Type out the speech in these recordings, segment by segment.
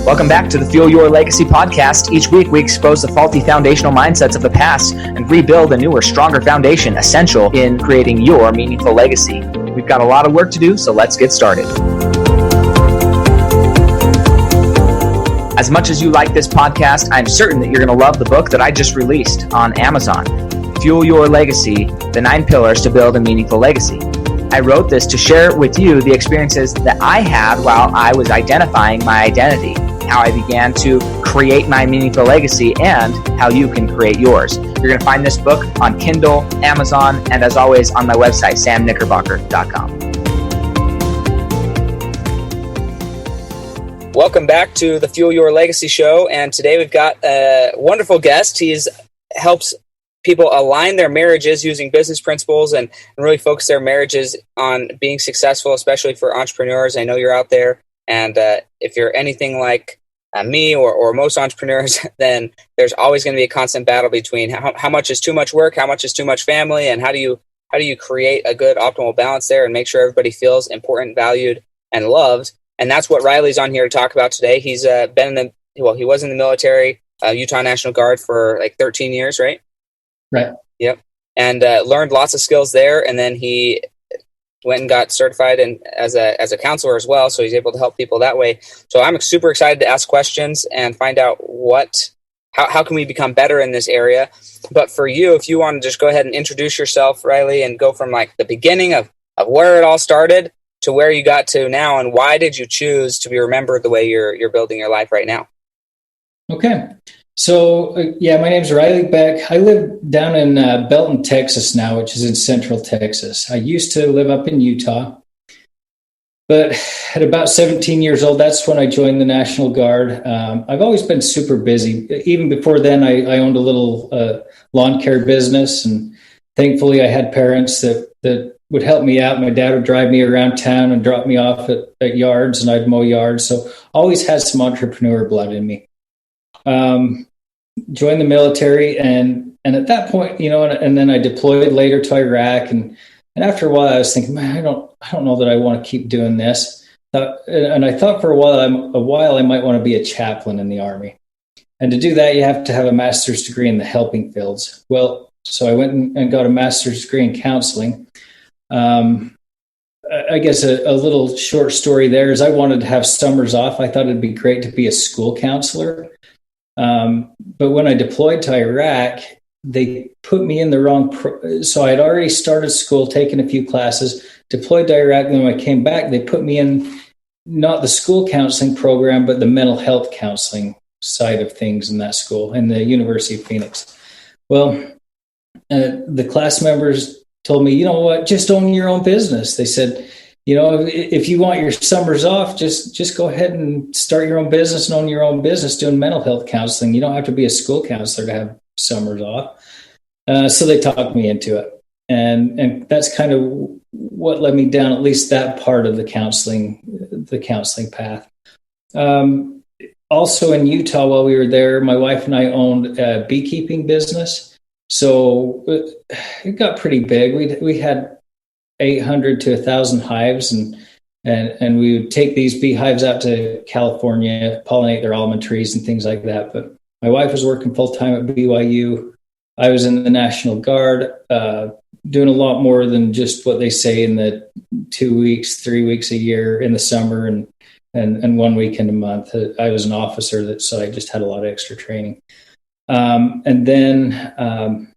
Welcome back to the Fuel Your Legacy podcast. Each week, we expose the faulty foundational mindsets of the past and rebuild a newer, stronger foundation essential in creating your meaningful legacy. We've got a lot of work to do, so let's get started. As much as you like this podcast, I'm certain that you're going to love the book that I just released on Amazon, Fuel Your Legacy, The 9 Pillars to Build a Meaningful Legacy. I wrote this to share with you the experiences that I had while I was identifying my identity, how I began to create my meaningful legacy, and how you can create yours. You're going to find this book on Kindle, Amazon, and as always on my website, samknickerbocker.com. Welcome back to the Fuel Your Legacy show, and today we've got a wonderful guest. He helps people align their marriages using business principles and really focus their marriages on being successful, especially for entrepreneurs. I know you're out there, and if you're anything like me or most entrepreneurs, then there's always going to be a constant battle between how much is too much work, how much is too much family, and how do you create a good optimal balance there and make sure everybody feels important, valued, and loved. And that's what Riley's on here to talk about today. He's he was in the military, Utah National Guard for like 13 years, right? Right. Yep. And learned lots of skills there. And then he went and got certified as a counselor as well. So he's able to help people that way. So I'm super excited to ask questions and find out how can we become better in this area. But for you, if you want to just go ahead and introduce yourself, Riley, and go from like the beginning of where it all started to where you got to now, and why did you choose to be remembered the way you're building your life right now? Okay. So, my name's Riley Beck. I live down in Belton, Texas now, which is in central Texas. I used to live up in Utah, but at about 17 years old, that's when I joined the National Guard. I've always been super busy. Even before then, I owned a little lawn care business, and thankfully I had parents that would help me out. My dad would drive me around town and drop me off at yards, and I'd mow yards. So always had some entrepreneur blood in me. Joined the military, and at that point, and then I deployed later to Iraq, and after a while I was thinking, man, I don't know that I want to keep doing this. And I thought for a while I might want to be a chaplain in the Army. And to do that, you have to have a master's degree in the helping fields. Well, so I went and got a master's degree in counseling. I guess a little short story there is I wanted to have summers off. I thought it'd be great to be a school counselor. But when I deployed to Iraq, they put me in the wrong. So I had already started school, taken a few classes, deployed to Iraq. And when I came back, they put me in not the school counseling program, but the mental health counseling side of things in that school in the University of Phoenix. Well, the class members told me, you know what, just own your own business. They said, if you want your summers off, just go ahead and start your own business and own your own business doing mental health counseling. You don't have to be a school counselor to have summers off. So they talked me into it. And that's kind of what led me down at least that part of the counseling path. Also in Utah, while we were there, my wife and I owned a beekeeping business. So it got pretty big. We had 800 to 1,000 hives, and we would take these beehives out to California, pollinate their almond trees and things like that. But my wife was working full time at BYU. I was in the National Guard, doing a lot more than just what they say in the 2 weeks, 3 weeks a year in the summer and 1 weekend a month. I was an officer, so I just had a lot of extra training. And then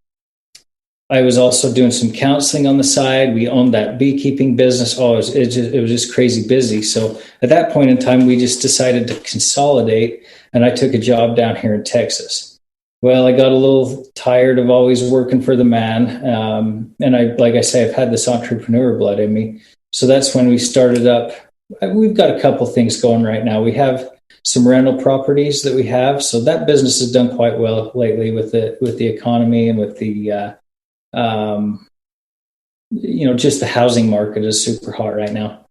I was also doing some counseling on the side. We owned that beekeeping business. It was just crazy busy. So at that point in time, we just decided to consolidate, and I took a job down here in Texas. Well, I got a little tired of always working for the man. And like I say, I've had this entrepreneur blood in me. So that's when we started up. We've got a couple things going right now. We have some rental properties that we have. So that business has done quite well lately with the economy and with the just the housing market is super hot right now.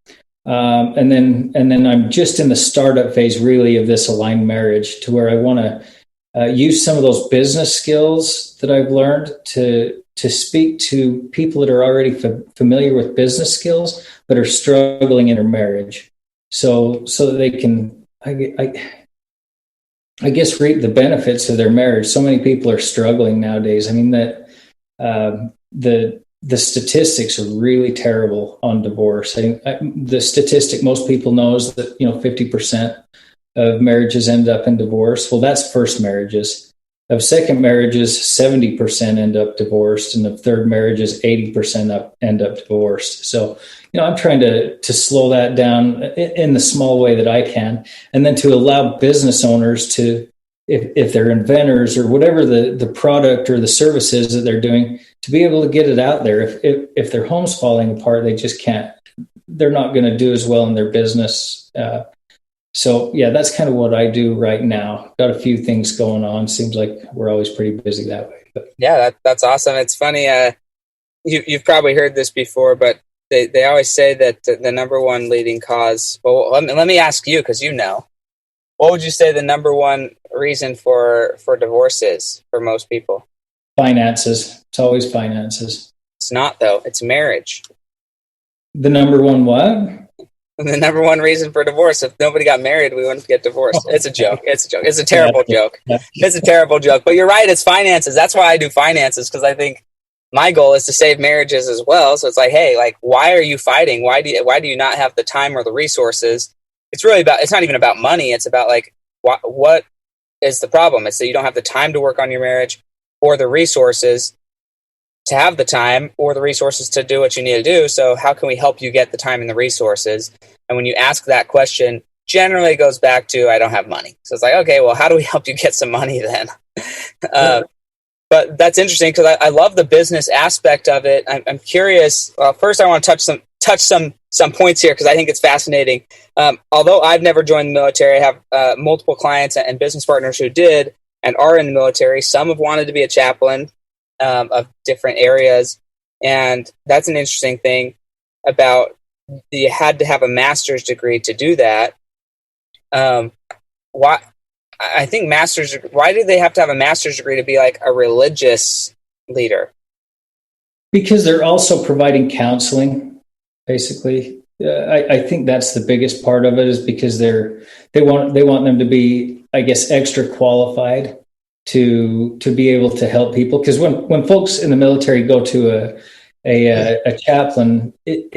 And then I'm just in the startup phase really of this aligned marriage, to where I want to use some of those business skills that I've learned to speak to people that are already familiar with business skills, but are struggling in their marriage. So that they can, I guess, reap the benefits of their marriage. So many people are struggling nowadays. I mean, that the statistics are really terrible on divorce. The statistic most people know is that 50% of marriages end up in divorce. Well, that's first marriages. Of second marriages, 70% end up divorced, and of third marriages, 80% end up divorced. So, I'm trying to slow that down in the small way that I can, and then to allow business owners to, if they're inventors or whatever the product or the service is that they're doing, to be able to get it out there. If their home's falling apart, they just can't. They're not going to do as well in their business. So yeah, that's kind of what I do right now. Got a few things going on. Seems like we're always pretty busy that way. But Yeah, that's awesome. It's funny. You've probably heard this before, but they always say that the number one leading cause. Well, let me ask you, because what would you say the number one reason for divorce is for most people? Finances. It's always finances. It's not, though. It's marriage. The number one what? The number one reason for divorce. If nobody got married, we wouldn't get divorced. It's a joke. It's a joke. It's a terrible joke. It's a terrible joke. But you're right. It's finances. That's why I do finances, because I think my goal is to save marriages as well. So it's like, hey, like, why are you fighting? Why do you not have the time or the resources? It's not even about money. It's about like, what is the problem? It's that you don't have the time to work on your marriage, or the resources to have the time or the resources to do what you need to do. So how can we help you get the time and the resources? And when you ask that question, generally it goes back to, I don't have money. So it's like, okay, well, how do we help you get some money then? But that's interesting, because I love the business aspect of it. I'm curious. First, I want to touch some points here, because I think it's fascinating. Although I've never joined the military, I have multiple clients and business partners who did and are in the military. Some have wanted to be a chaplain of different areas, and that's an interesting thing about you had to have a master's degree to do that. Why? I think why do they have to have a master's degree to be like a religious leader? Because they're also providing counseling, basically. I think that's the biggest part of it, is because they want them to be, I guess, extra qualified to be able to help people. Because when folks in the military go to a chaplain, it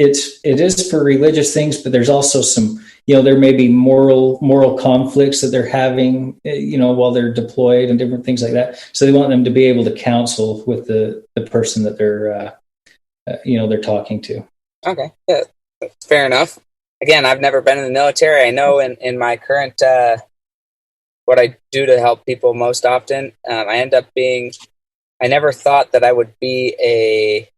is for religious things, but there's also some, there may be moral conflicts that they're having, while they're deployed and different things like that. So they want them to be able to counsel with the person that they're talking to. Okay, yeah, fair enough. Again, I've never been in the military. I know in my current what I do to help people most often, I end up being. I never thought that I would be a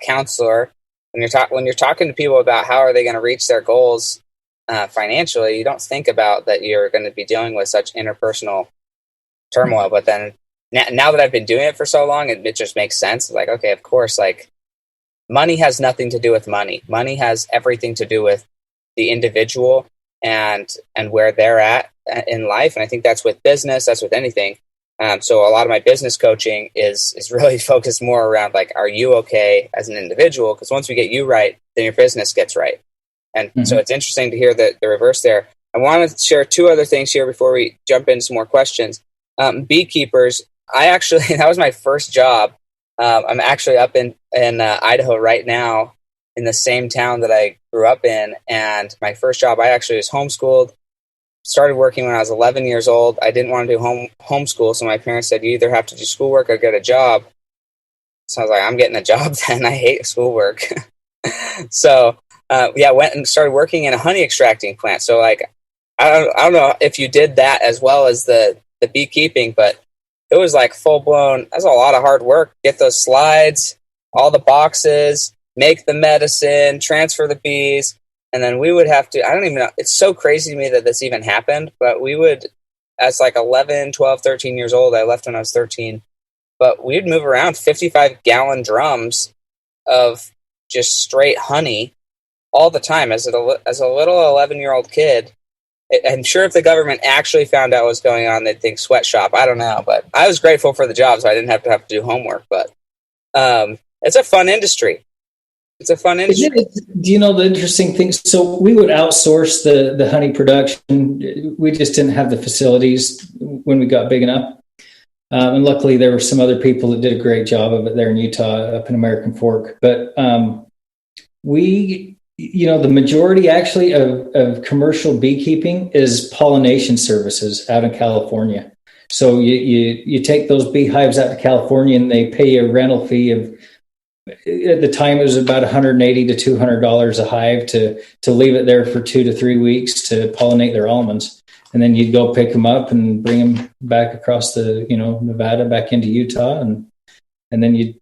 counselor. When you're talking to people about how are they going to reach their goals financially, you don't think about that you're going to be dealing with such interpersonal turmoil. But then now that I've been doing it for so long, it just makes sense. It's like, okay, of course, like, money has nothing to do with money. Money has everything to do with the individual and where they're at in life. And I think that's with business, that's with anything. So a lot of my business coaching is really focused more around, like, are you okay as an individual? Because once we get you right, then your business gets right. And so it's interesting to hear the reverse there. I want to share two other things here before we jump into some more questions. Beekeepers, that was my first job. I'm actually up in Idaho right now, in the same town that I grew up in. And my first job, I actually was homeschooled. Started working when I was 11 years old. I didn't want to do homeschool, so my parents said, you either have to do schoolwork or get a job. So I was like, I'm getting a job then. I hate schoolwork. So went and started working in a honey extracting plant. So like, I don't know if you did that as well as the beekeeping, but it was like full blown. That's a lot of hard work. Get those slides, all the boxes, make the medicine, transfer the bees. And then we would have to, I don't even know, it's so crazy to me that this even happened, but we would, as like 11, 12, 13 years old, I left when I was 13, but we'd move around 55-gallon drums of just straight honey all the time as a little 11-year-old kid. I'm sure if the government actually found out what's going on, they'd think sweatshop. I don't know, but I was grateful for the job, so I didn't have to do homework. But it's a fun industry. It's a fun industry. Do you know the interesting thing? So we would outsource the honey production. We just didn't have the facilities when we got big enough. And luckily, there were some other people that did a great job of it there in Utah, up in American Fork. But the majority actually of commercial beekeeping is pollination services out in California. So you take those beehives out to California and they pay a rental fee of, at the time it was about $180 to $200 a hive to leave it there for 2 to 3 weeks to pollinate their almonds. And then you'd go pick them up and bring them back across Nevada back into Utah. And then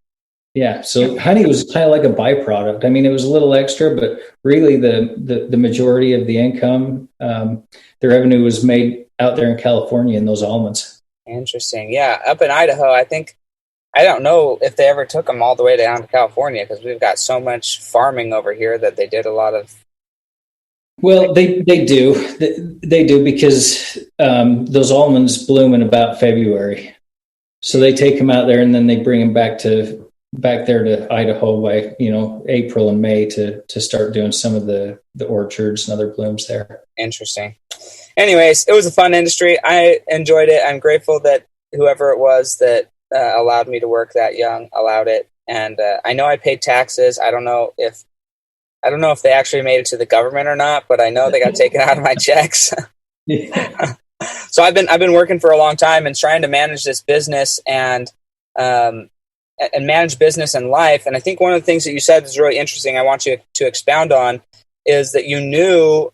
so honey was kind of like a byproduct. I mean, it was a little extra, but really the majority of the income, the revenue was made out there in California in those almonds. Interesting. Yeah. Up in Idaho, I don't know if they ever took them all the way down to California, because we've got so much farming over here that they did a lot of. Well, they do. They do, because those almonds bloom in about February. So they take them out there and then they bring them back there to Idaho by, April and May to start doing some of the orchards and other blooms there. Interesting. Anyways, it was a fun industry. I enjoyed it. I'm grateful that whoever it was that allowed me to work that young allowed it. And I know I paid taxes. I don't know if they actually made it to the government or not, but I know they got taken out of my checks. So I've been working for a long time and trying to manage this business and manage business and life. And I think one of the things that you said is really interesting. I want you to expound on is that you knew,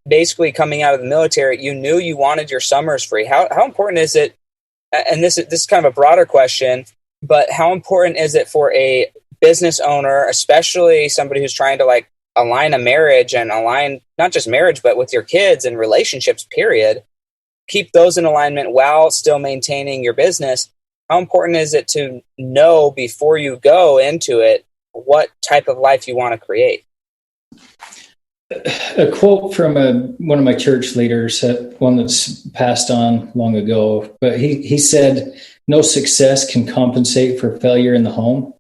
basically coming out of the military, you knew you wanted your summers free. How important is it? And this is kind of a broader question, but how important is it for a business owner, especially somebody who's trying to align a marriage and align not just marriage, but with your kids and relationships, period, keep those in alignment while still maintaining your business? How important is it to know before you go into it what type of life you want to create? A quote from one of my church leaders, one that's passed on long ago, but he said, "No success can compensate for failure in the home."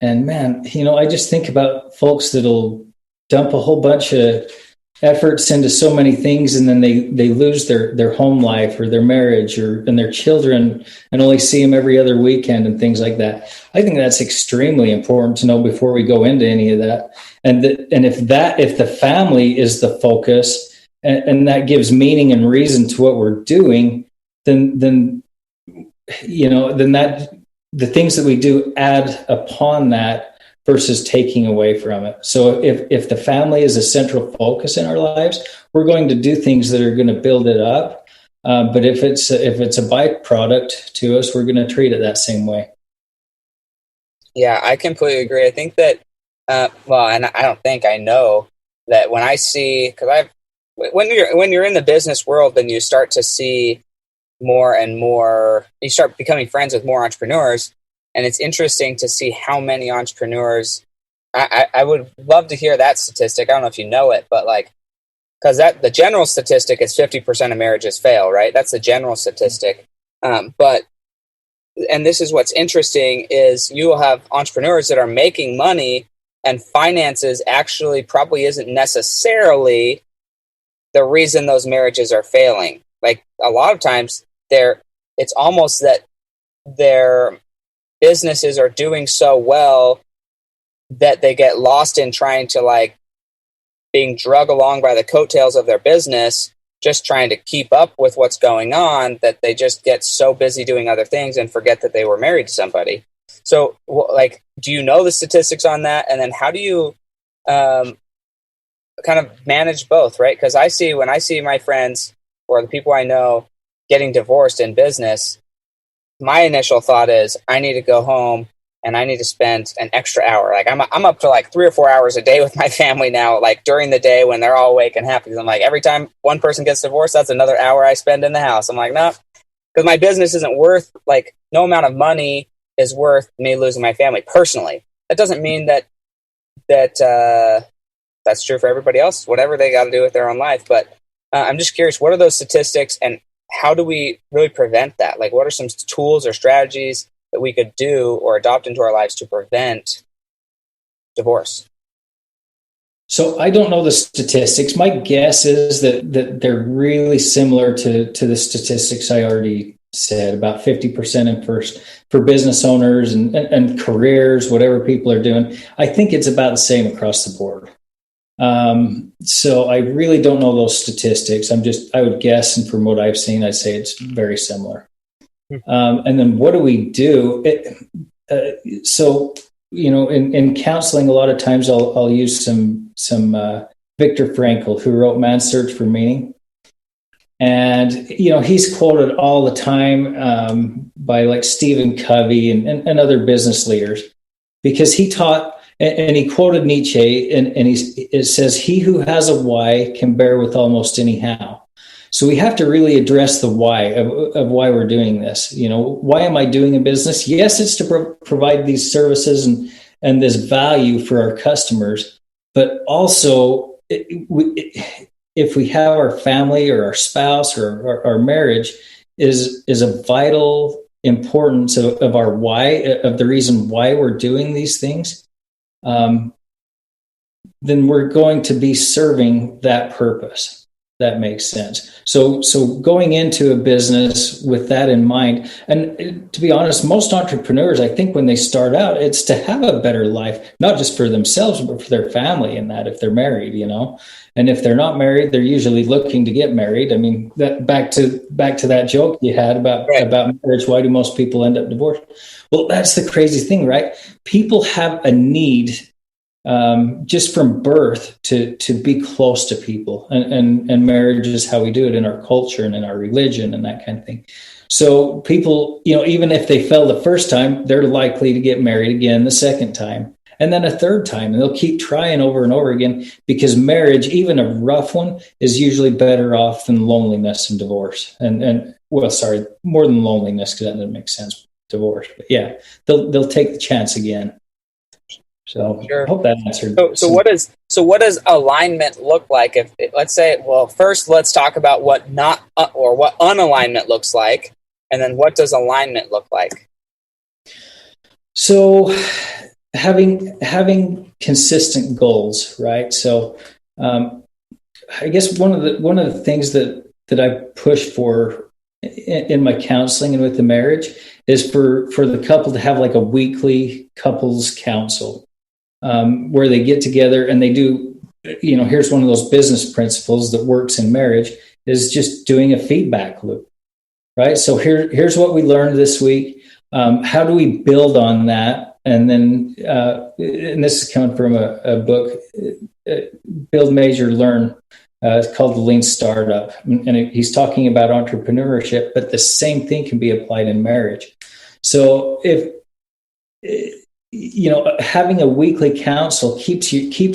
And man, I just think about folks that'll dump a whole bunch of efforts into so many things, and then they lose their home life or their marriage and their children, and only see them every other weekend and things like that. I think that's extremely important to know before we go into any of that. And if the family is the focus, and that gives meaning and reason to what we're doing, then that the things that we do add upon that versus taking away from it. So if the family is a central focus in our lives, we're going to do things that are going to build it up. But if it's a byproduct to us, we're going to treat it that same way. Yeah, I completely agree. I think that, and I don't think I know that when I see, because when you're in the business world, then you start to see more and more, you start becoming friends with more entrepreneurs. And it's interesting to see how many entrepreneurs, I would love to hear that statistic. I don't know if you know it, but because the general statistic is 50% of marriages fail, right? That's the general statistic. And this is what's interesting is you will have entrepreneurs that are making money, and finances actually probably isn't necessarily the reason those marriages are failing. A lot of times it's almost that their businesses are doing so well that they get lost in trying to being drug along by the coattails of their business, just trying to keep up with what's going on, that they just get so busy doing other things and forget that they were married to somebody. So do you know the statistics on that? And then how do you kind of manage both, right? Because when I see my friends or the people I know getting divorced in business, my initial thought is I need to go home and I need to spend an extra hour. I'm up to 3 or 4 hours a day with my family now, during the day when they're all awake and happy. I'm every time one person gets divorced, that's another hour I spend in the house. I'm no, because my business isn't worth, no amount of money is worth me losing my family personally. That doesn't mean that that's true for everybody else, whatever they got to do with their own life. But I'm just curious, what are those statistics and how do we really prevent that? What are some tools or strategies that we could do or adopt into our lives to prevent divorce? So I don't know the statistics. My guess is that they're really similar to the statistics I already said, about 50% in first for business owners and careers, whatever people are doing. I think it's about the same across the board. So I really don't know those statistics. I would guess, and from what I've seen, I'd say it's very similar. And then what do we do? So, in counseling, a lot of times I'll use some Viktor Frankl, who wrote Man's Search for Meaning. And, he's quoted all the time by like Stephen Covey and other business leaders, because he taught, and he quoted Nietzsche, and it says, "He who has a why can bear with almost any how." So we have to really address the why of why we're doing this. Why am I doing a business? Yes, it's to provide these services and this value for our customers, but also if we have our family or our spouse or our marriage is a vital importance of our why, of the reason why we're doing these things, then we're going to be serving that purpose. That makes sense. So going into a business with that in mind, and to be honest, most entrepreneurs, I think when they start out, it's to have a better life, not just for themselves, but for their family, and that if they're married, and if they're not married, they're usually looking to get married. I mean, that back to that joke you had about marriage. Why do most people end up divorced? Well, that's the crazy thing, right? People have a need just from birth to be close to people, and marriage is how we do it in our culture and in our religion and that kind of thing. So people, even if they fell the first time, they're likely to get married again the second time, and then a third time, and they'll keep trying over and over again, because marriage, even a rough one, is usually better off than loneliness and divorce. More than loneliness, because that doesn't make sense. Divorce, but yeah, they'll take the chance again. So sure. I hope that answered. So what does alignment look like? If let's say, well, first let's talk about what what unalignment looks like, and then what does alignment look like? So having consistent goals, right? So I guess one of the things that I push for in my counseling and with the marriage is for the couple to have like a weekly couples council. Where they get together and they do, here's one of those business principles that works in marriage, is just doing a feedback loop, right? So here's what we learned this week. How do we build on that? And then, and this is coming from a book, Build, Measure, Learn. It's called The Lean Startup. And he's talking about entrepreneurship, but the same thing can be applied in marriage. So having a weekly council keeps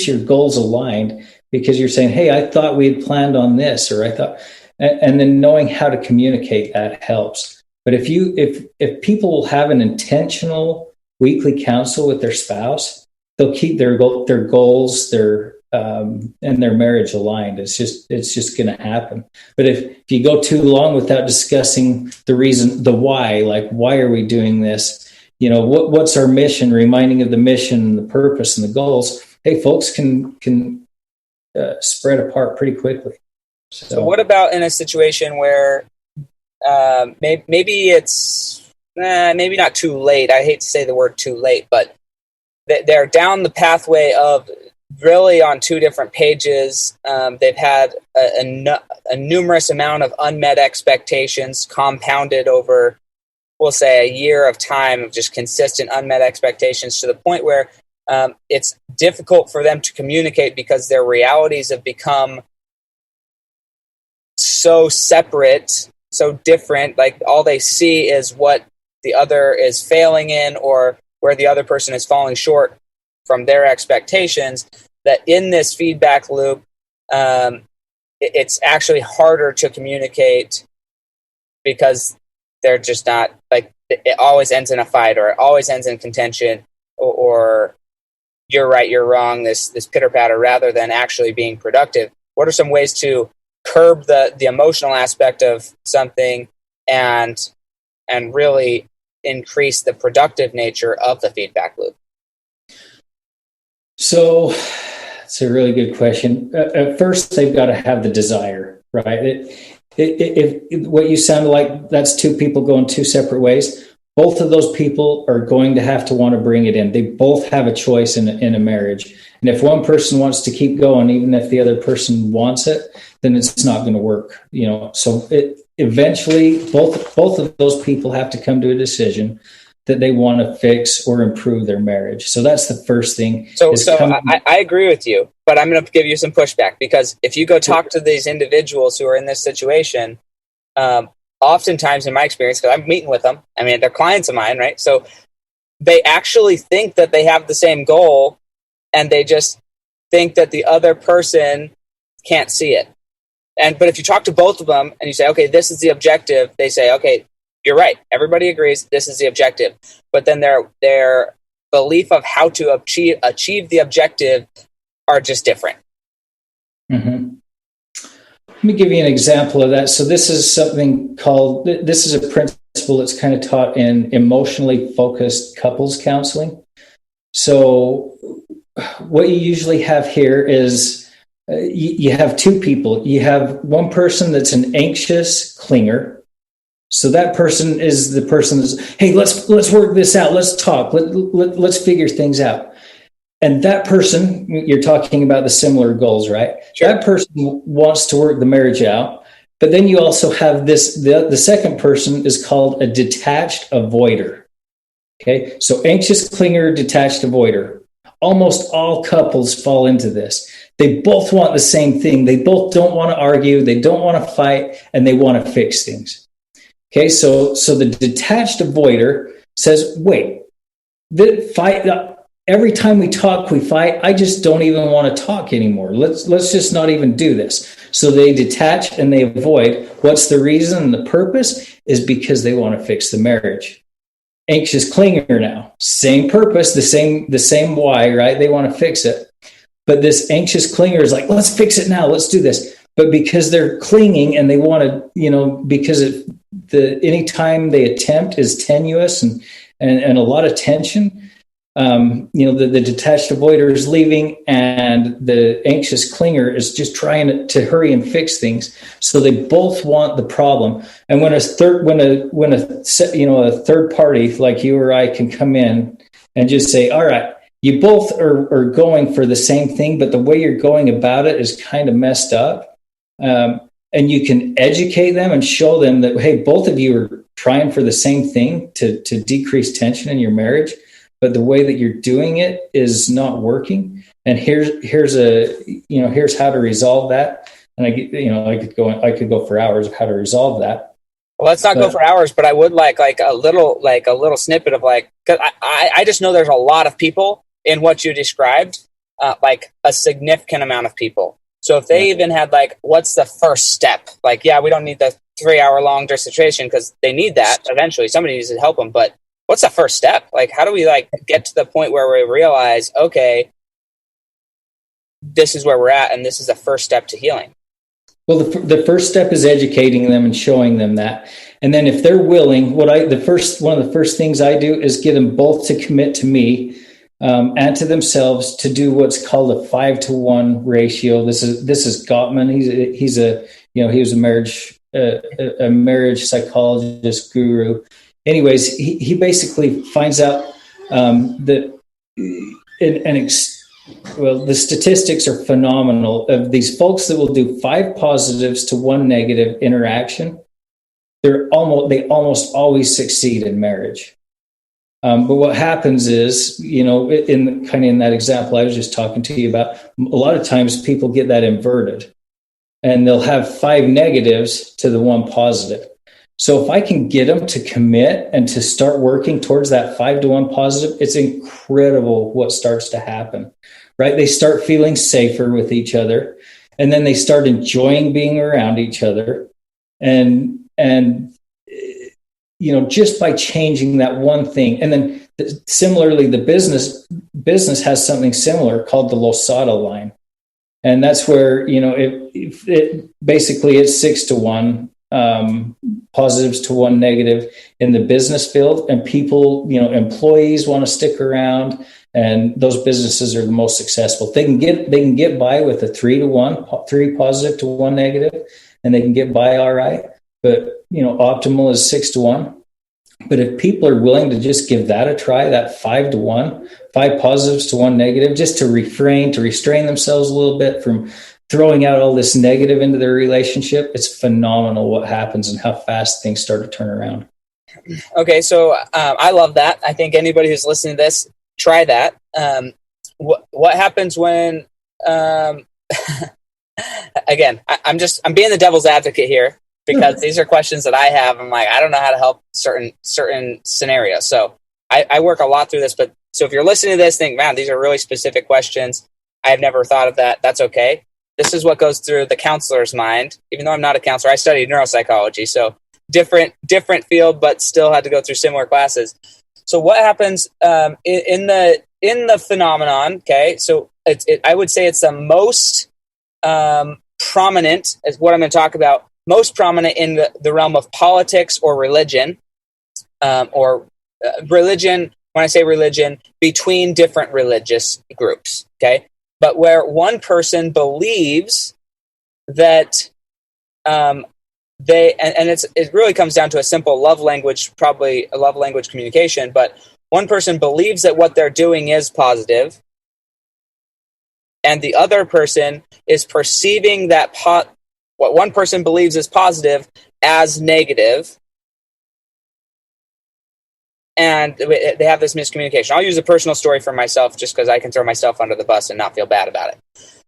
your goals aligned, because you're saying, hey, I thought we had planned on this, or I thought, and then knowing how to communicate that helps. But if people have an intentional weekly council with their spouse, they'll keep their goals, and their marriage aligned. It's just going to happen. But if you go too long without discussing the reason, the why, like why are we doing this? What's our mission, reminding of the mission and the purpose and the goals, hey, folks can spread apart pretty quickly. So what about in a situation where maybe it's maybe not too late? I hate to say the word too late, but they're down the pathway of really on two different pages. They've had a numerous amount of unmet expectations compounded over, we'll say, a year of time of just consistent unmet expectations, to the point where it's difficult for them to communicate, because their realities have become so separate, so different. Like all they see is what the other is failing in, or where the other person is falling short from their expectations, that in this feedback loop, it's actually harder to communicate, because they're just not, like, it always ends in a fight, or it always ends in contention, or you're right, you're wrong, this pitter patter, rather than actually being productive. What are some ways to curb the emotional aspect of something and really increase the productive nature of the feedback loop? So it's a really good question. At first, they've got to have the desire, right? If what you sound like, that's two people going two separate ways. Both of those people are going to have to want to bring it in. They both have a choice in a marriage. And if one person wants to keep going, even if the other person wants it, then it's not going to work. So eventually both of those people have to come to a decision that they want to fix or improve their marriage. So that's the first thing. I agree with you, but I'm going to give you some pushback, because if you go talk to these individuals who are in this situation, oftentimes in my experience, because I'm meeting with them, I mean, they're clients of mine, right? So they actually think that they have the same goal, and they just think that the other person can't see it. But if you talk to both of them and you say, okay, this is the objective, they say, okay, you're right. Everybody agrees this is the objective. But then their belief of how to achieve the objective are just different. Mm-hmm. Let me give you an example of that. So this is this is a principle that's kind of taught in emotionally focused couples counseling. So what you usually have here is you have two people. You have one person that's an anxious clinger. So that person is the person that's, hey, let's work this out. Let's talk. Let's figure things out. And that person, you're talking about the similar goals, right? Sure. That person wants to work the marriage out. But then you also have the second person is called a detached avoider. Okay. So anxious clinger, detached avoider. Almost all couples fall into this. They both want the same thing. They both don't want to argue. They don't want to fight, and they want to fix things. Okay, so the detached avoider says, wait, every time we talk, we fight. I just don't even want to talk anymore. Let's just not even do this. So they detach and they avoid. What's the reason and the purpose? Is because they want to fix the marriage. Anxious clinger now, same purpose, the same why, right? They want to fix it. But this anxious clinger is like, let's fix it now. Let's do this. But because they're clinging and they want to, because any time they attempt is tenuous and a lot of tension, the detached avoider is leaving, and the anxious clinger is just trying to hurry and fix things. So they both want the problem. And when a third party like you or I can come in and just say, all right, you both are going for the same thing, but the way you're going about it is kind of messed up. And you can educate them and show them that, hey, both of you are trying for the same thing to decrease tension in your marriage, but the way that you're doing it is not working. And here's how to resolve that. And I could go for hours of how to resolve that. Well, let's not go for hours, but I would like a little snippet of because I just know there's a lot of people in what you described, like a significant amount of people. So if they even had what's the first step? We don't need the 3-hour long dissertation, because they need that eventually. Somebody needs to help them. But what's the first step? How do we get to the point where we realize, okay, this is where we're at, and this is the first step to healing? Well, the first step is educating them and showing them that. And then if they're willing, one of the first things I do is get them both to commit to me and to themselves to do what's called a 5-to-1 ratio. This is Gottman. He was a marriage psychologist guru. Anyways, he basically finds out that the statistics are phenomenal of these folks that will do 5 positives to 1 negative interaction. They almost always succeed in marriage. But what happens is, in that example I was just talking to you about, a lot of times people get that inverted, and they'll have 5 negatives to the 1 positive. So if I can get them to commit and to start working towards that 5-to-1 positive, it's incredible what starts to happen, right? They start feeling safer with each other, and then they start enjoying being around each other. And just by changing that one thing. And then similarly, the business has something similar called the Losada line. And that's where, it basically it's 6-to-1 positives to 1 negative in the business field. And people, employees want to stick around, And those businesses are the most successful. They can get by with a 3-to-1, 3 positive to 1 negative, and they can get by all right. But optimal is 6-to-1. But if people are willing to just give that a try, that 5-to-1, 5 positives to 1 negative, just to restrain themselves a little bit from throwing out all this negative into their relationship, it's phenomenal what happens and how fast things start to turn around. Okay, so I love that. I think anybody who's listening to this, try that. What happens when? Again, I'm being the devil's advocate here because these are questions that I have. I'm like, I don't know how to help certain scenarios. So I work a lot through this. But so if you're listening to this, think, man, these are really specific questions. I have never thought of that. That's okay. This is what goes through the counselor's mind. Even though I'm not a counselor, I studied neuropsychology, so different field, but still had to go through similar classes. So what happens in the phenomenon? Okay, so I would say it's the most prominent, is what I'm going to talk about. Most prominent in the realm of politics or religion, religion. When I say religion, between different religious groups. Okay. But where one person believes that it really comes down to a simple love language, probably a love language communication, but one person believes that what they're doing is positive, and the other person is perceiving that what one person believes is positive as negative, and they have this miscommunication. I'll use a personal story for myself just because I can throw myself under the bus and not feel bad about it.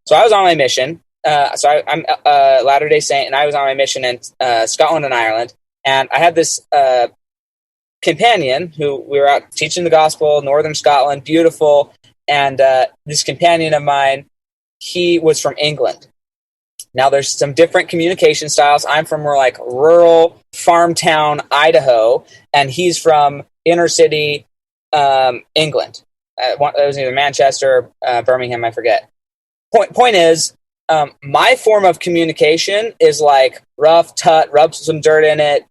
So I was on my mission. I'm a Latter-day Saint, and I was on my mission in Scotland and Ireland. And I had this companion who we were out teaching the gospel, northern Scotland, beautiful. And this companion of mine, he was from England. Now, there's some different communication styles. I'm from more like rural farm town Idaho, and he's from inner city England. It was either Manchester or Birmingham, I forget. Point is, my form of communication is like rough, tut, rub some dirt in it,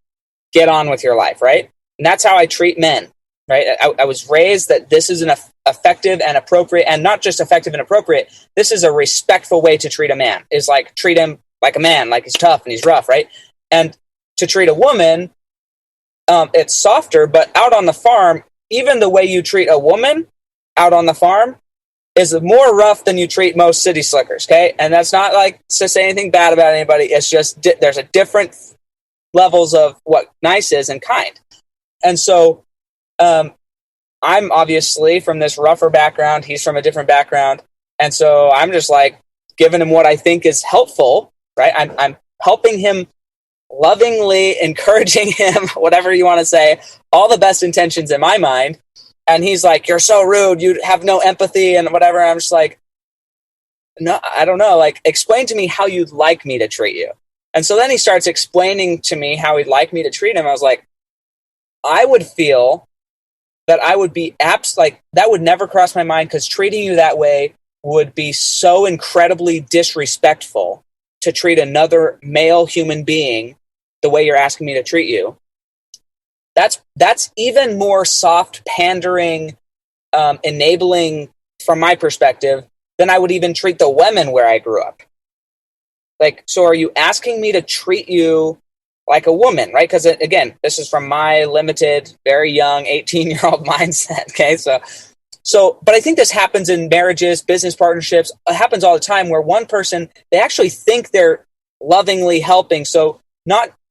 get on with your life, right? And that's how I treat men, right? I was raised that this is an effective and appropriate, and not just effective and appropriate, this is a respectful way to treat a man, is like treat him like a man, like he's tough and he's rough, right? And to treat a woman, it's softer, but out on the farm, even the way you treat a woman out on the farm is more rough than you treat most city slickers, okay? And that's not like to say anything bad about anybody. It's just there's a different levels of what nice is and kind. And so I'm obviously from this rougher background. He's from a different background. And so I'm just like giving him what I think is helpful, right? I'm helping him, lovingly encouraging him, whatever you want to say, all the best intentions in my mind. And he's like, you're so rude. You have no empathy and whatever. I'm just like, no, I don't know. Like, explain to me how you'd like me to treat you. And so then he starts explaining to me how he'd like me to treat him. I was like, I would feel that I would be like, that would never cross my mind, because treating you that way would be so incredibly disrespectful to treat another male human being the way you're asking me to treat you. That's even more soft, pandering, enabling from my perspective than I would even treat the women where I grew up. Like, so are you asking me to treat you like a woman, right? Because again, this is from my limited, very young, 18-year-old mindset. Okay, so, but I think this happens in marriages, business partnerships. It happens all the time where one person, they actually think they're lovingly helping. So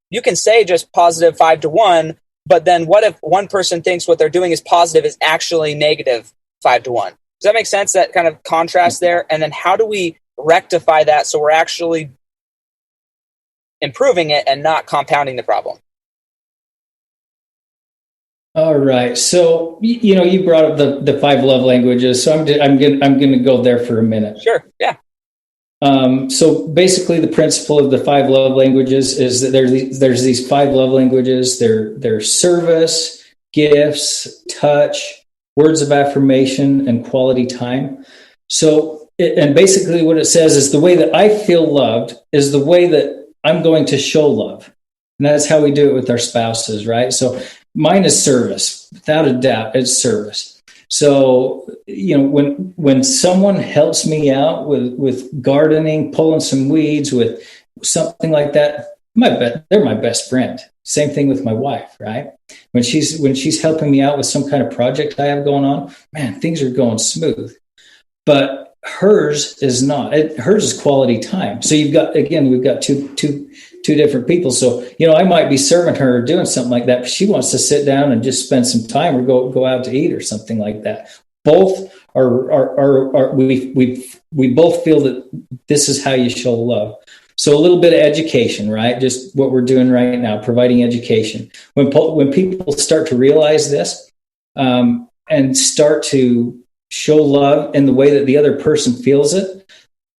you can say just positive 5-to-1, but then what if one person thinks what they're doing is positive is actually negative 5-to-1? Does that make sense? That kind of contrast there? And then how do we rectify that so we're actually improving it and not compounding the problem? All right. So, you brought up the 5 love languages. So I'm going to go there for a minute. Sure. Yeah. So basically the principle of the 5 love languages is that there's these 5 love languages. They're service, gifts, touch, words of affirmation, and quality time. So, and basically what it says is the way that I feel loved is the way that I'm going to show love. And that's how we do it with our spouses, right? So mine is service. Without a doubt, it's service. So, when someone helps me out with gardening, pulling some weeds, with something like that, they're my best friend. Same thing with my wife, right? When she's helping me out with some kind of project I have going on, man, things are going smooth. But hers is not. Hers is quality time. So we've got two different people. So, I might be serving her or doing something like that, but she wants to sit down and just spend some time or go out to eat or something like that. Both we both feel that this is how you show love. So a little bit of education, right? Just what we're doing right now, providing education. When people start to realize this, and start to show love in the way that the other person feels it,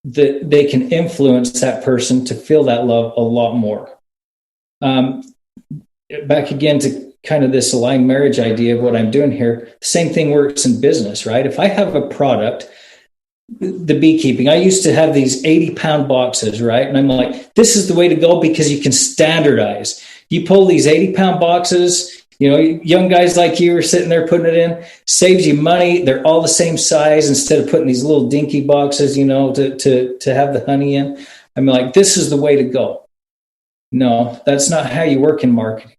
that they can influence that person to feel that love a lot more. Back again to kind of this aligned marriage idea of what I'm doing here, the same thing works in business, right? If I have a product, the beekeeping, I used to have these 80-pound boxes, right? And I'm like, this is the way to go because you can standardize. You pull these 80-pound boxes, young guys like you are sitting there putting it in, saves you money. They're all the same size instead of putting these little dinky boxes, to have the honey in. I'm like, this is the way to go. No, that's not how you work in marketing,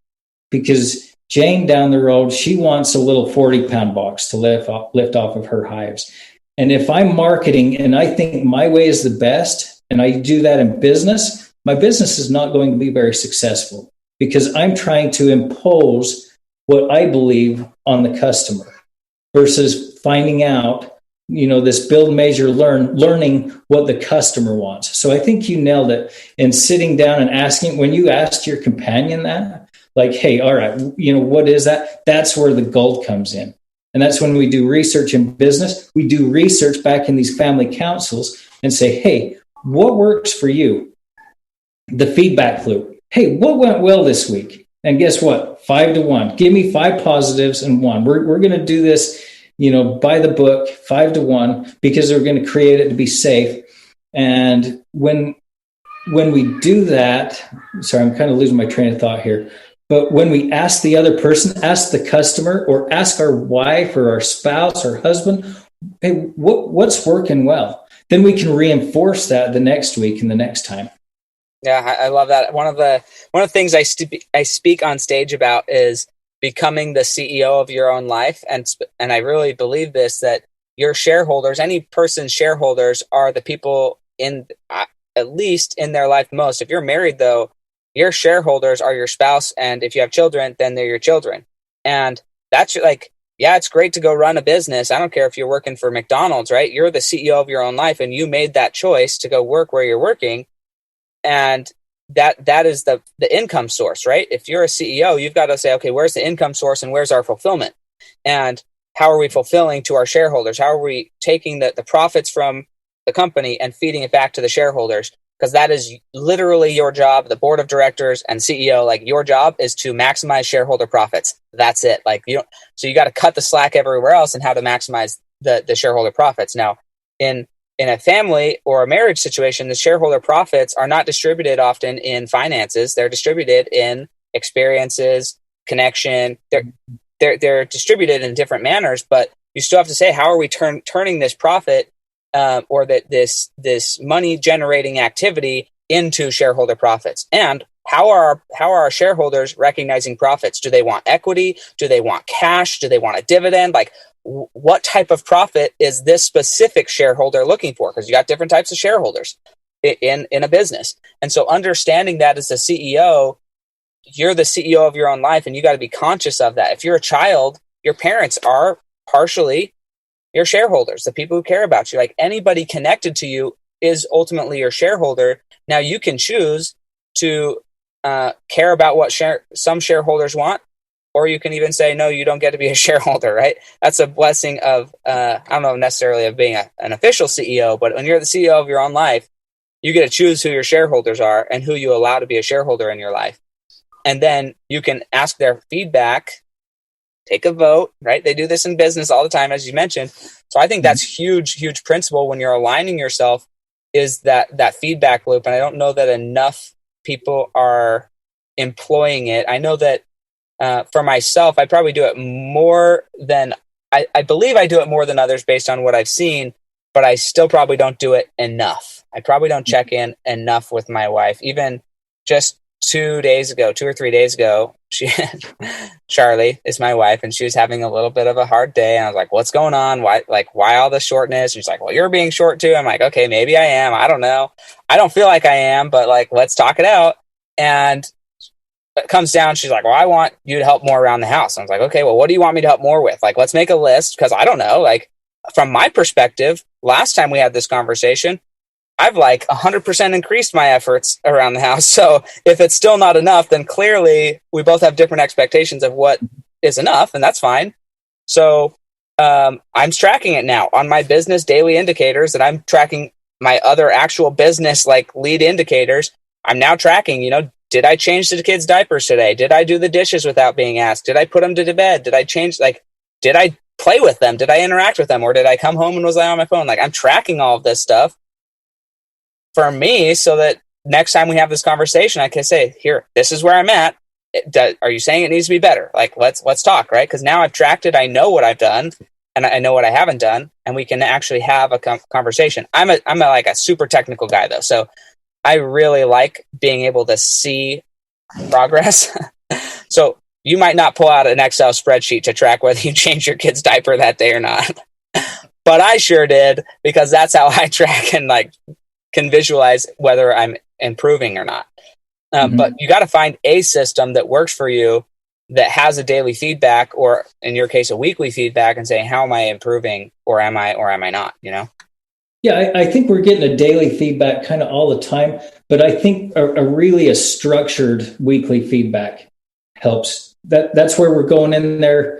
because Jane down the road, she wants a little 40-pound box to lift off of her hives. And if I'm marketing and I think my way is the best, and I do that in business, my business is not going to be very successful, because I'm trying to impose what I believe on the customer versus finding out, this build, measure, learning what the customer wants. So I think you nailed it. And sitting down and asking, when you asked your companion that, like, hey, all right, what is that? That's where the gold comes in. And that's when we do research in business. We do research back in these family councils and say, hey, what works for you? The feedback loop. Hey, what went well this week? And guess what? 5-1. Give me 5 positives and 1. We're going to do this, by the book, 5-1, because we're going to create it to be safe. And when we do that, sorry, I'm kind of losing my train of thought here. But when we ask the other person, ask the customer, or ask our wife or our spouse or husband, hey, what's working well? Then we can reinforce that the next week and the next time. Yeah, I love that. One of the things I speak on stage about is becoming the CEO of your own life, and I really believe this, that your shareholders, any person's shareholders, are the people in at least in their life most. If you're married, though, your shareholders are your spouse, and if you have children, then they're your children. And that's like, yeah, it's great to go run a business. I don't care if you're working for McDonald's, right? You're the CEO of your own life, and you made that choice to go work where you're working. And that is the income source, right? If you're a CEO, you've got to say, okay, where's the income source and where's our fulfillment? And how are we fulfilling to our shareholders? How are we taking the profits from the company and feeding it back to the shareholders? Because that is literally your job. The board of directors and CEO, like, your job is to maximize shareholder profits. That's it. Like, so you got to cut the slack everywhere else and how to maximize the shareholder profits. Now, in a family or a marriage situation, the shareholder profits are not distributed often in finances. They're distributed in experiences, connection. They're distributed in different manners, but you still have to say, how are we turning this profit or this money generating activity into shareholder profits? And how are our shareholders recognizing profits? Do they want equity? Do they want cash? Do they want a dividend? Like, what type of profit is this specific shareholder looking for? Because you got different types of shareholders in a business. And so understanding that as a CEO, you're the CEO of your own life, and you got to be conscious of that. If you're a child, your parents are partially your shareholders, the people who care about you. Like, anybody connected to you is ultimately your shareholder. Now, you can choose to care about what some shareholders want, or you can even say, no, you don't get to be a shareholder, right? That's a blessing of, I don't know necessarily of being an official CEO, but when you're the CEO of your own life, you get to choose who your shareholders are and who you allow to be a shareholder in your life. And then you can ask their feedback, take a vote, right? They do this in business all the time, as you mentioned. So I think that's huge principle when you're aligning yourself, is that feedback loop. And I don't know that enough people are employing it. I know that for myself, I probably do it more than I believe I do it more than others based on what I've seen, but I still probably don't do it enough. I probably don't check in enough with my wife. Even just 2 or 3 days ago, Charlie is my wife, and she was having a little bit of a hard day. And I was like, "What's going on? Why all the shortness?" And she's like, "Well, you're being short too." I'm like, "Okay, maybe I am. I don't know. I don't feel like I am, but like, let's talk it out." And it comes down, she's like, "Well, I want you to help more around the house." I was like, "Okay, well, what do you want me to help more with? Like, let's make a list, because I don't know. Like, from my perspective, last time we had this conversation, I've like 100% increased my efforts around the house. So if it's still not enough, then clearly we both have different expectations of what is enough, and that's fine." So I'm tracking it now on my business daily indicators, and I'm tracking my other actual business like lead indicators. I'm now tracking, did I change the kids' diapers today? Did I do the dishes without being asked? Did I put them to bed? Did I change, did I play with them? Did I interact with them? Or did I come home and was I on my phone? Like, I'm tracking all of this stuff for me so that next time we have this conversation, I can say, here, this is where I'm at. Are you saying it needs to be better? Like, let's talk, right? Because now I've tracked it. I know what I've done and I know what I haven't done, and we can actually have a conversation. I'm a super technical guy though. So I really like being able to see progress. So you might not pull out an Excel spreadsheet to track whether you changed your kid's diaper that day or not. But I sure did, because that's how I track and can visualize whether I'm improving or not. But you got to find a system that works for you, that has a daily feedback, or in your case, a weekly feedback, and say, how am I improving, or am I not, Yeah, I think we're getting a daily feedback kind of all the time, but I think a structured weekly feedback helps. That's where we're going in there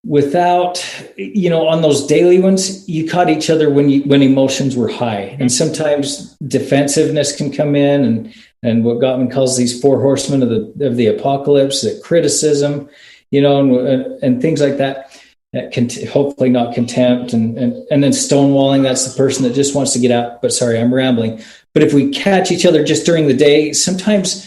without, on those daily ones, you caught each other when emotions were high, and sometimes defensiveness can come in, and what Gottman calls these four horsemen of the apocalypse, the criticism, and things like that. Hopefully not contempt, and then stonewalling. That's the person that just wants to get out. But sorry, I'm rambling. But if we catch each other just during the day, sometimes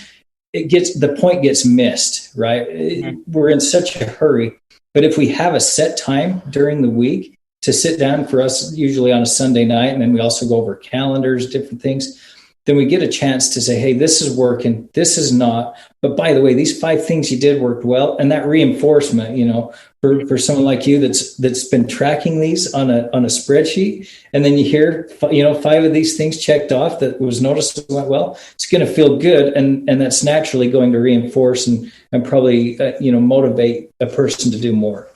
the point gets missed, right? We're in such a hurry. But if we have a set time during the week to sit down, for us, usually on a Sunday night, and then we also go over calendars, different things, then we get a chance to say, hey, this is working, this is not. But by the way, these 5 things you did worked well. And that reinforcement, for someone like you that's been tracking these on a spreadsheet, and then you hear 5 of these things checked off that was noticed went well, it's going to feel good, and that's naturally going to reinforce and probably motivate a person to do more.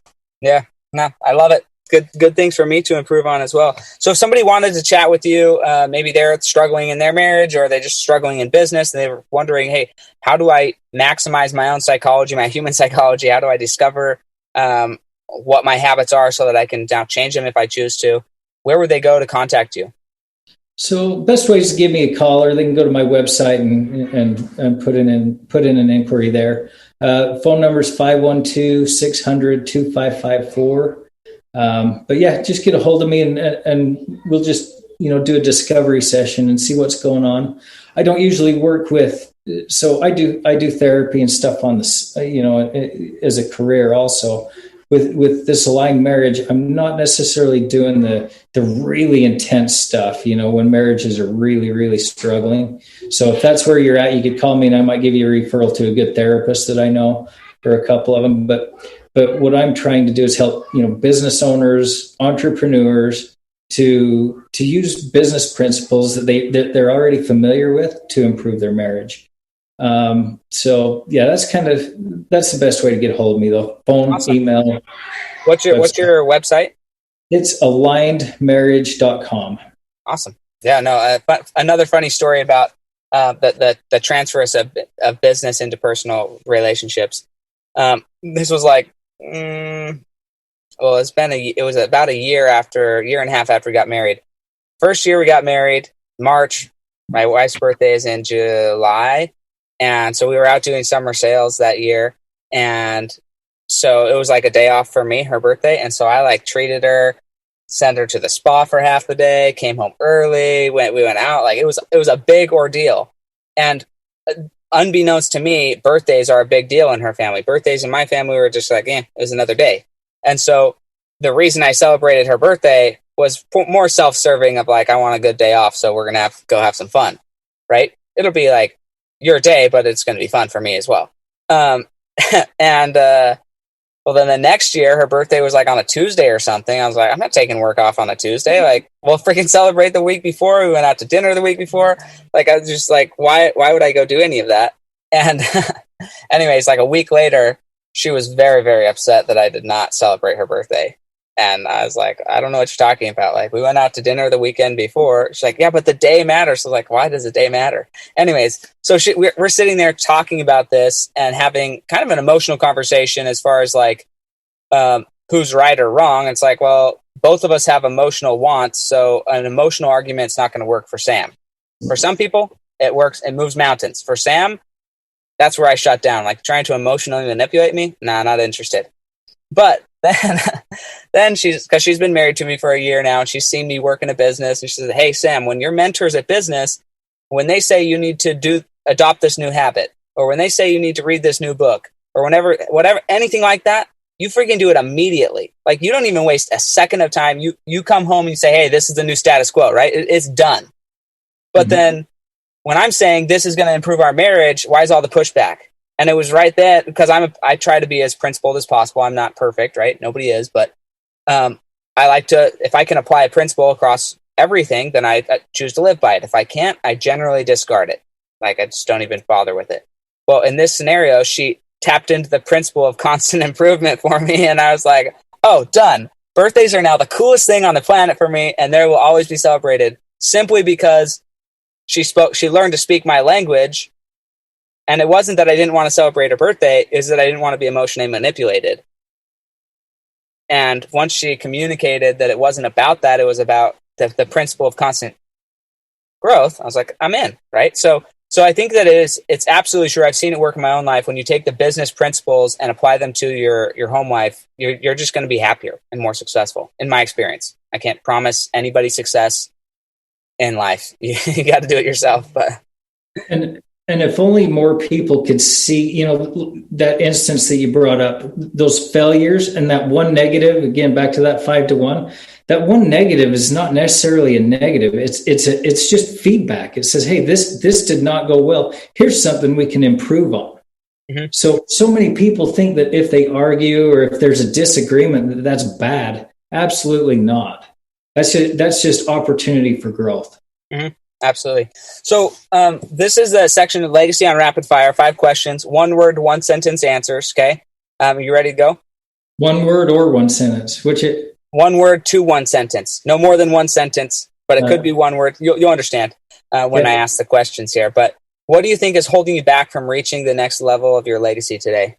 Yeah, no, I love it. Good things for me to improve on as well. So if somebody wanted to chat with you, maybe they're struggling in their marriage, or they're just struggling in business, and they were wondering, hey, how do I maximize my own psychology, my human psychology? How do I discover what my habits are so that I can now change them if I choose to? Where would they go to contact you? So best way is to give me a call, or they can go to my website and put in an inquiry there. Phone number is 512-600-2554. But yeah, just get a hold of me, and we'll just, do a discovery session and see what's going on. I don't usually work with, so I do therapy and stuff on this, as a career also. With this aligned marriage, I'm not necessarily doing the really intense stuff, when marriages are really, really struggling. So if that's where you're at, you could call me, and I might give you a referral to a good therapist that I know, or a couple of them. But what I'm trying to do is help, business owners, entrepreneurs to use business principles that they're already familiar with to improve their marriage. So yeah, that's the best way to get a hold of me, though. Phone, awesome. Email. What's your website? It's alignedmarriage.com. Awesome. Yeah, no, another funny story about the transfers of business into personal relationships. This was it was about a year and a half after we got married. First year we got married, March. My wife's birthday is in July. And so we were out doing summer sales that year. And so it was like a day off for me, her birthday. And so I treated her, sent her to the spa for half the day, came home early, we went out. It was a big ordeal. And unbeknownst to me, birthdays are a big deal in her family. Birthdays in my family were just it was another day. And so the reason I celebrated her birthday was more self-serving of like, I want a good day off, so we're going to go have some fun, right? It'll be like your day, but it's going to be fun for me as well. And well, then the next year, her birthday was like on a Tuesday or something. I was like, I'm not taking work off on a Tuesday. Like, we'll freaking celebrate the week before. We went out to dinner the week before. Like, I was just like, why would I go do any of that? And anyways, like a week later, she was very, very upset that I did not celebrate her birthday. And I was like, I don't know what you're talking about. Like, we went out to dinner the weekend before. She's like, yeah, but the day matters. So like, why does the day matter? Anyways, so we're sitting there talking about this and having kind of an emotional conversation as far as like, who's right or wrong. It's like, well, both of us have emotional wants. So an emotional argument's not going to work for Sam. For some people, it works. It moves mountains. For Sam, that's where I shut down. Like, trying to emotionally manipulate me? Nah, not interested. But then because she's been married to me for a year now, and she's seen me work in a business, and she says, hey, Sam, when your mentors at business, when they say you need to adopt this new habit, or when they say you need to read this new book, or whatever, anything like that, you freaking do it immediately. Like, you don't even waste a second of time. You come home and you say, hey, this is the new status quo, right? It's done. But then when I'm saying this is going to improve our marriage, why is all the pushback? And it was right there because I try to be as principled as possible. I'm not perfect, right? Nobody is, but I like to, if I can apply a principle across everything, then I choose to live by it. If I can't, I generally discard it. Like, I just don't even bother with it. Well, in this scenario, she tapped into the principle of constant improvement for me, and I was like, oh, done. Birthdays are now the coolest thing on the planet for me, and they will always be celebrated simply because she learned to speak my language. And it wasn't that I didn't want to celebrate her birthday, is that I didn't want to be emotionally manipulated. And once she communicated that it wasn't about that, it was about the principle of constant growth, I was like, I'm in, right? So I think that it's absolutely true. I've seen it work in my own life. When you take the business principles and apply them to your home life, you're just going to be happier and more successful, in my experience. I can't promise anybody success in life. You got to do it yourself. But And if only more people could see, that instance that you brought up, those failures and that one negative, again, back to that 5-1, that one negative is not necessarily a negative. It's just feedback. It says, hey, this did not go well. Here's something we can improve on. Mm-hmm. So many people think that if they argue or if there's a disagreement, that's bad. Absolutely not. That's just opportunity for growth. Mm-hmm. Absolutely. So this is the section of Legacy on Rapid Fire. 5 questions, 1 word, 1 sentence answers. Okay. You ready to go? 1 word or 1 sentence. 1 word to 1 sentence. No more than 1 sentence, but it could be 1 word. You'll understand when I ask the questions here. But what do you think is holding you back from reaching the next level of your legacy today?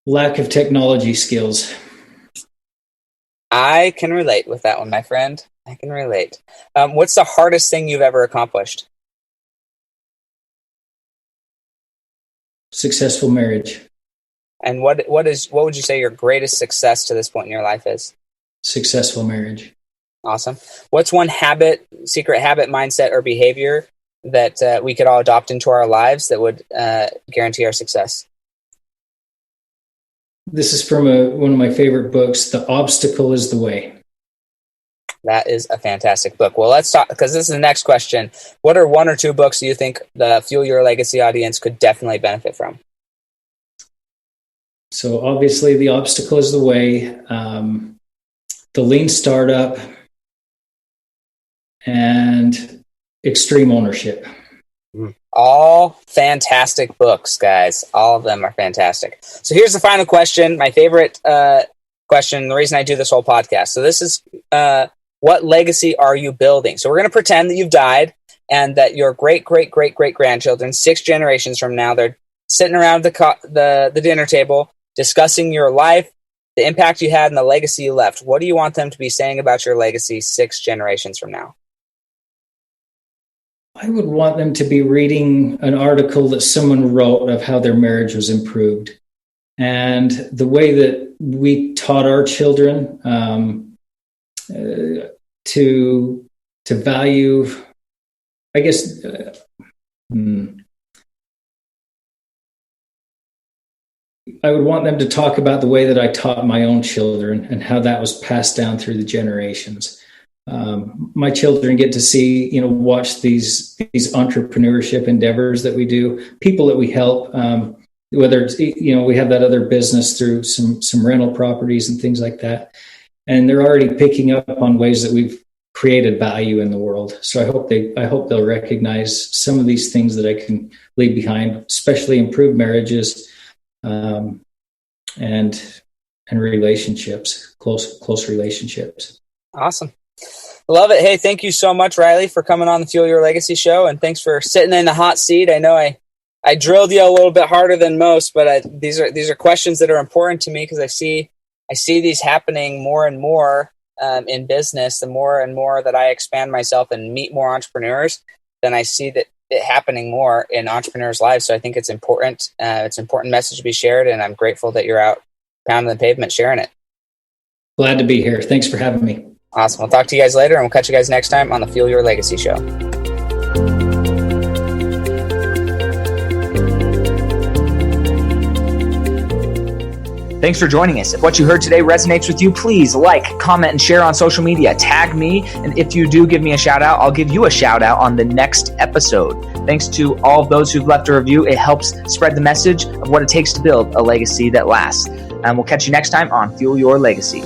Lack of technology skills. I can relate with that one, my friend. I can relate. What's the hardest thing you've ever accomplished? Successful marriage. And what would you say your greatest success to this point in your life is? Successful marriage. Awesome. What's one secret habit, mindset, or behavior that we could all adopt into our lives that would guarantee our success? This is from one of my favorite books, The Obstacle is the Way. That is a fantastic book. Well, let's talk, because this is the next question. What are 1 or 2 books you think the Fuel Your Legacy audience could definitely benefit from? So obviously, The Obstacle is the Way, The Lean Startup, and Extreme Ownership. All fantastic books, guys. All of them are fantastic. So here's the final question, my favorite question, the reason I do this whole podcast. So this is, what legacy are you building? So we're going to pretend that you've died and that your great-great-great-great-grandchildren, 6 generations from now, they're sitting around the dinner table discussing your life, the impact you had, and the legacy you left. What do you want them to be saying about your legacy 6 generations from now? I would want them to be reading an article that someone wrote of how their marriage was improved. And the way that we taught our children to value, I guess, I would want them to talk about the way that I taught my own children and how that was passed down through the generations. My children get to see, watch these entrepreneurship endeavors that we do, people that we help, whether it's, we have that other business through some rental properties and things like that. And they're already picking up on ways that we've created value in the world. So I hope they'll recognize some of these things that I can leave behind, especially improve marriages, and relationships, close relationships. Awesome. Love it. Hey, thank you so much, Riley, for coming on the Fuel Your Legacy show. And thanks for sitting in the hot seat. I know I drilled you a little bit harder than most, but these are questions that are important to me because I see these happening more and more in business. The more and more that I expand myself and meet more entrepreneurs, then I see that it happening more in entrepreneurs' lives. So I think it's important. It's an important message to be shared, and I'm grateful that you're out pounding the pavement sharing it. Glad to be here. Thanks for having me. Awesome. We'll talk to you guys later, and we'll catch you guys next time on the Fuel Your Legacy show. Thanks for joining us. If what you heard today resonates with you, please like, comment, and share on social media. Tag me, and if you do give me a shout out, I'll give you a shout out on the next episode. Thanks to all of those who've left a review. It helps spread the message of what it takes to build a legacy that lasts. And we'll catch you next time on Fuel Your Legacy.